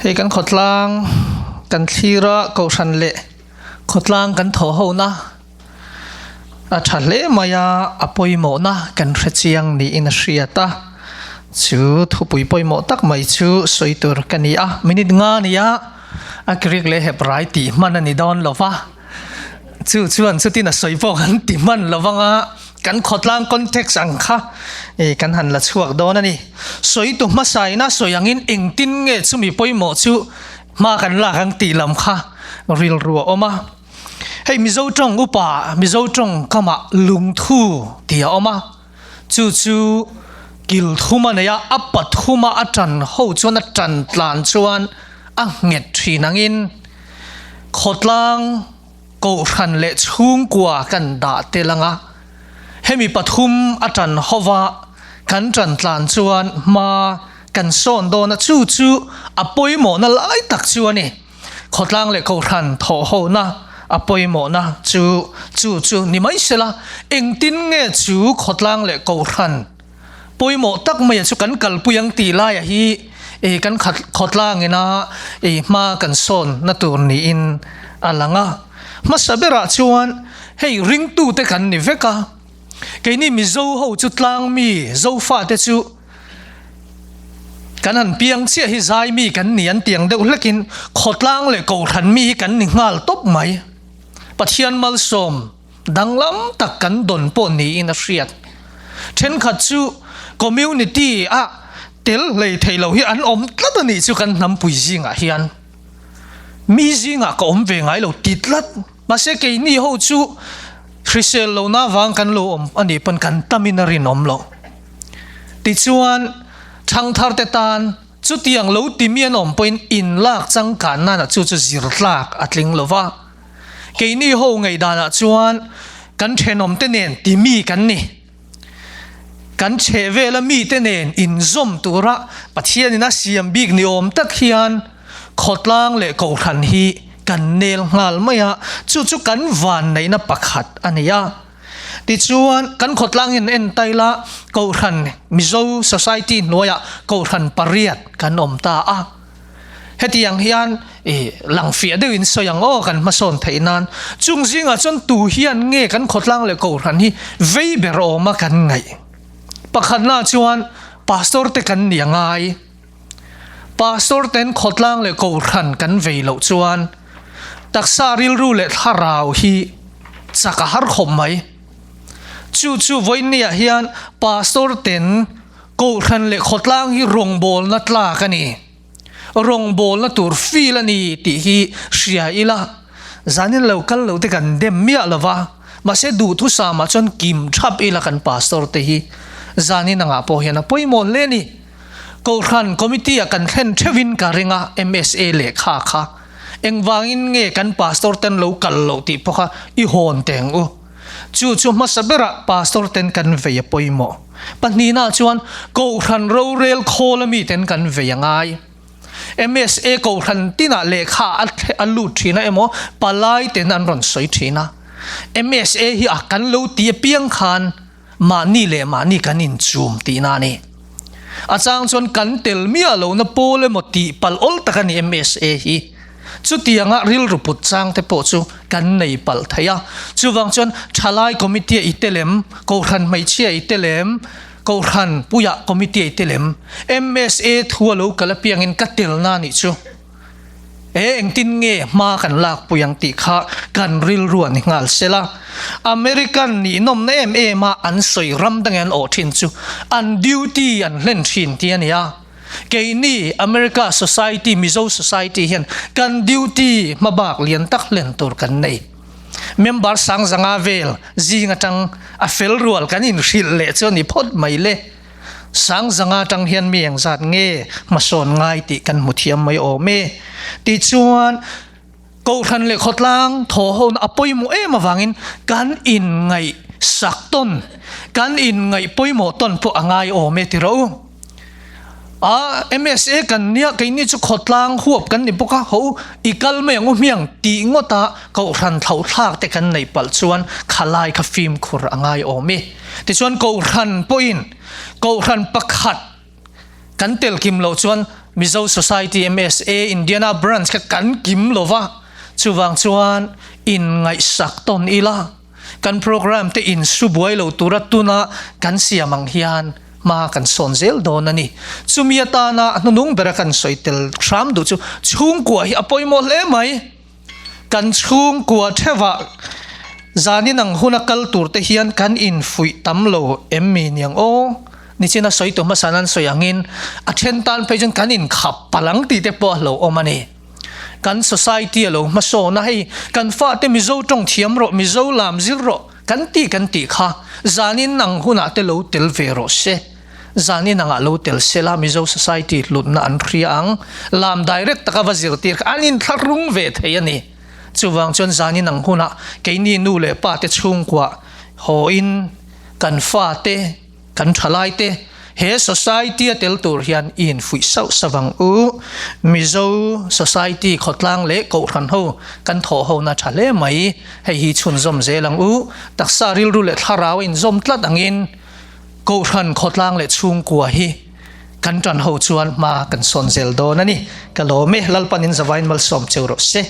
Hei kan khotlang kan thira ko than le khotlang kan tho ho na a thale maya apoi mo na kan hrechiang ni in hriata chu thupui poi mo tak mai chu soitur kania minute nga nia akrik le hebrai ti man ani don lova chu chuan chutin a soipo kan ti man lowanga kan khotlang context ang kha kan han la chuak don ani soi tu ma sai na soyangin engtin nge chumi poimo chu ma kan la kang ti lam kha ril ruwa oma hei mizo tong upa mizo tong kama lung thu tia oma chu chu kil thuma ne ya apat thuma atan ho chuan atan tlan chuan a nget thinangin khotlang ko ran le chung kwa kan da telanga hemi pathum atan hova kan tran tlan chuan ma kan son do na chu chu apoi mo na lai tak chu ani khotlang le ko ran tho ho na apoi mo na chu ni mai sela engtin nge chu khotlang le ko ran poi mo tak mai chu kan kal puyang ti la ya hi kan khotlang ina ma kan son na tur ni in alanga masabera chuan hei ring tu te kan ni veka cái này mi dâu hậu chút lang mi dâu pha thế chú cái hắn piang chia hi zai mi cái nian tiếng đâu lekin khot lang le cầu thần mi cái ni ngal top mai pathian mal som dang lam tak kan don po ni in a riat then khat chu community a tel le thailo hi an om tlat ni chu kan nam pui jinga hian mi jinga ko om ve ngai lo titlat ma se ke ni ho chu Chrisel lo na wang kan lo ani pan kan taminarin om lo ti chuan thang thar te tan chu tiang lo timian om point in lak chang kan na chu chu zir tlak atling lova ke ni ho ngai dana chuan kan thenom te nen ti mi kan ni kan che vela mi te nen in zom tura pathian ina siam big ni om tak hian khotlang le ko than hi kan nel ngal maya chu chu kan van nei na pakhat ania ti chuan kan khotlang in en taila ko than mizo society noya ko than pariat kan om ta a hetiang hian lang fia de in soyang o kan mason thainan chung jinga chon tu hian nge kan khotlang le ko than hi veibero ma kan ngai pakhat na chuan pastor te kan niangai pastor ten khotlang le ko than kan veilo chuan taksa ril ru le tharau hi chaka har khom mai chu voinia hian pastor ten ko than le khotlang hi rong bol na tla kani rong bol na tur fil ani ti hi ria ila zanin local lo te kan dem mia lova ma se du thu sa ma chon kim thap ila kan pastor te hi zanin anga po hian a poimon le ni ko than committee a kan thlen thevin ka ringa MSA le kha engwangin nge kan pastor ten lo kal lo ti pokha I hon teng u chu masabera pastor ten kan ve poimo panina chuan ko ran ro rel kholami ten kan ve ngai MSA ko ran tina lekha alu thina emo palai ten an ron soi thina MSA hi a kan lo ti piang khan mani le mani kan in chum ti na ni achang chon kan tel mia lo na pole moti pal ol takani MSA hi chu tianga ril ruput chang te po chu kan nei pal thaya chu wang chon thalai committee itelem ko ran mai chia itelem ko ran puya committee itelem MSA thualo kala piangin katil na ni chu engtin nge ma kan lak puyang ti kha kan ril ruan ngal sela American ni nom na MA ma an soi ram dangen o thin chu an duty an len thin ti ania cái ni America society mizo society hian kan duty mabak lian tak len tur kan nei member sang zanga vel zinga tang a fel rual kan in ril le choni phot mai le sang zanga tang hian mi eng zat nge mason ngai ti kan muthiam mai o me ti chuan ko than le khotlang tho hon apoi mu e mawangin kan in ngai sakton kan in ngai poimo ton po angai o me ti ro MSA kan nia cái ni chu khotlang huop kan ni boka ho ikal me ngo miang ti ngota ko ran thau thak te kan nei pal chuan khalai kha film khur angai o mi ti chuan ko ran point ko ran pakhat kan tel kim lo chuan Mizo Society MSA Indiana branch ka kan kim lova chuwang chuan in ngai sak ton ila kan program te in subuai lo turat tuna kan siamang hian ma kan sonzel don ani chumiata na nung bera kan soitel tram du chu chung kwa hi apoi mo le mai kan chung kwa thewa zani nang hunakal tur te hian kan in fui tamlo emmi niang o ni china soito masanan soyangin athen tan pejon kan in khap palang ti te po lo omani kan society lo maso na hi kan fa te mizo tong thiam ro mizo lam zil ro kan ti kha zanin nang huna te lo tel vero se zanin nang lo tel sela mizo society lut na an riang lam direct taka wazir tir anin tharung ve theyani chuwang chon zanin nang huna keini nu le pa te chung kwa ho in kan fa te kan thalai te he society tel tur hian in fui sau sawang u mizo society khotlang le ko than ho kan tho ho na thale mai hei hi chun zom zelang u taksa ril ru le tharau in zom tlat angin ko than khotlang le chung kwa hi kan tran ho chuan ma kan son zel do na ni ka lo me lalpanin zawain mal som cheu ro se